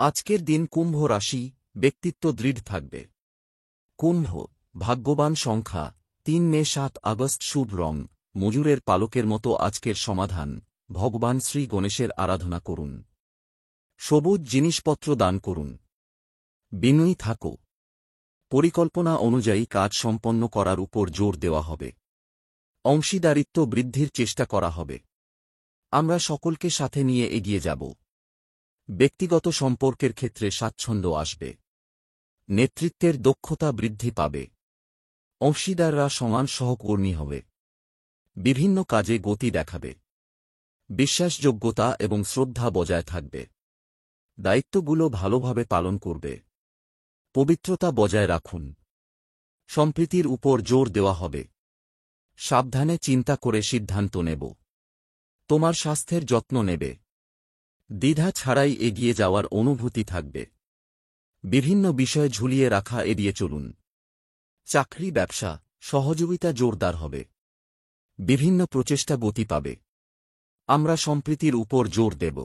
আজকের দিন কুম্ভ রাশি, ব্যক্তিত্ব দৃঢ় থাকবে। কুম্ভ, ভাগ্যবান সংখ্যা 3 মে 7 আগস্ট শুভ রং মজুরের পালকের মতো আজকের সমাধান, ভগবান শ্রী গণেশের আরাধনা করুন। সবুজ জিনিসপত্র দান করুন। বিনয়ী থাকো। পরিকল্পনা অনুযায়ী কাজ সম্পন্ন করার উপর জোর দেওয়া হবে। অংশীদারিত্ব বৃদ্ধির চেষ্টা করা হবে। আমরা সকলকে সাথে নিয়ে এগিয়ে যাব। ব্যক্তিগত সম্পর্কের ক্ষেত্রে স্বাচ্ছন্দ্য আসবে। নেতৃত্বের দক্ষতা বৃদ্ধি পাবে। অংশীদাররা সমান সহকর্মী হবে। বিভিন্ন কাজে গতি দেখাবে। বিশ্বাসযোগ্যতা এবং শ্রদ্ধা বজায় থাকবে। দায়িত্বগুলো ভালোভাবে পালন করবে। পবিত্রতা বজায় রাখুন। সম্প্রীতির উপর জোর দেওয়া হবে। সাবধানে চিন্তা করে সিদ্ধান্ত নেব। তোমার স্বাস্থ্যের যত্ন নেবে। দ্বিধা ছাড়াই এগিয়ে যাওয়ার অনুভূতি থাকবে। বিভিন্ন বিষয় ঝুলিয়ে রাখা এড়িয়ে চলুন। চাকরি ব্যবসা সহযোগিতা জোরদার হবে। বিভিন্ন প্রচেষ্টা গতি পাবে। আমরা সম্প্রীতির উপর জোর দেব।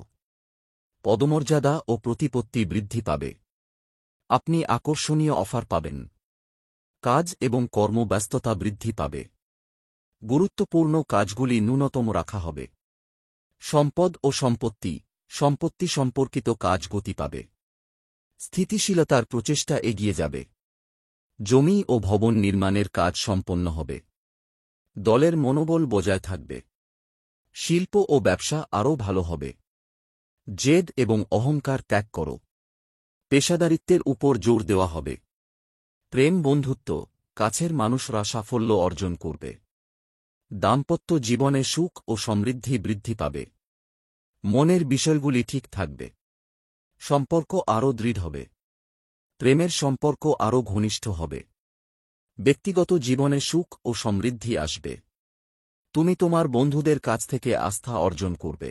পদমর্যাদা ও প্রতিপত্তি বৃদ্ধি পাবে। আপনি আকর্ষণীয় অফার পাবেন। কাজ এবং কর্মব্যস্ততা বৃদ্ধি পাবে। গুরুত্বপূর্ণ কাজগুলি ন্যূনতম রাখা হবে। সম্পদ ও সম্পত্তি সম্পর্কিত কাজ গতি পাবে। স্থিতিশীলতার প্রচেষ্টা এগিয়ে যাবে। জমি ও ভবন নির্মাণের কাজ সম্পন্ন হবে। দলের মনোবল বজায় থাকবে। শিল্প ও ব্যবসা আরও ভালো হবে। জেদ এবং অহংকার ত্যাগ করো। পেশাদারিত্বের উপর জোর দেওয়া হবে। প্রেম বন্ধুত্ব কাছের মানুষরা সাফল্য অর্জন করবে। দাম্পত্য জীবনে সুখ ও সমৃদ্ধি বৃদ্ধি পাবে। মনের বিষয়গুলি ঠিক থাকবে। সম্পর্ক আরও দৃঢ় হবে। প্রেমের সম্পর্ক আরও ঘনিষ্ঠ হবে। ব্যক্তিগত জীবনে সুখ ও সমৃদ্ধি আসবে। তুমি তোমার বন্ধুদের কাছ থেকে আস্থা অর্জন করবে।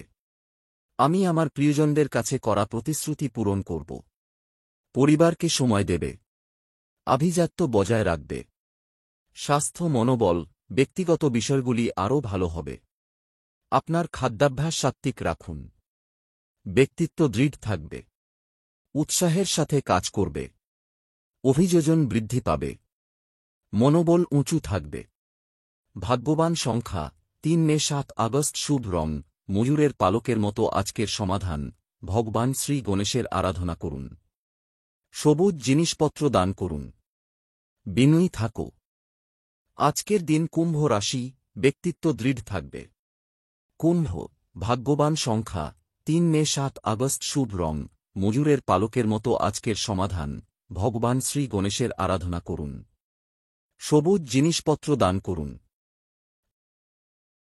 আমি আমার প্রিয়জনদের কাছে করা প্রতিশ্রুতি পূরণ করব। পরিবারকে সময় দেবে। আভিজাত্য বজায় রাখবে। স্বাস্থ্য মনোবল ব্যক্তিগত বিষয়গুলি আরও ভালো হবে। আপনার খাদ্যাভ্যাস সাত্ত্বিক রাখুন। ব্যক্তিত্ব দৃঢ় থাকবে। উৎসাহের সাথে কাজ করবে। অভিযোজন বৃদ্ধি পাবে। মনোবল উঁচু থাকবে। ভাগ্যবান সংখ্যা 3 মে 7 আগস্ট শুভ রং ময়ূরের পালকের মতো আজকের সমাধান, ভগবান শ্রী গণেশের আরাধনা করুন। সবুজ জিনিসপত্র দান করুন। বিনয়ী থাকো। আজকের দিন কুম্ভ রাশি, ব্যক্তিত্ব দৃঢ় থাকবে। কুম্ভ, ভাগ্যবান সংখ্যা 3 মে 7 আগস্ট শুভ রং ময়ূরের পালকের মতো আজকের সমাধান, ভগবান শ্রী গণেশের আরাধনা করুন। সবুজ জিনিসপত্র দান করুন।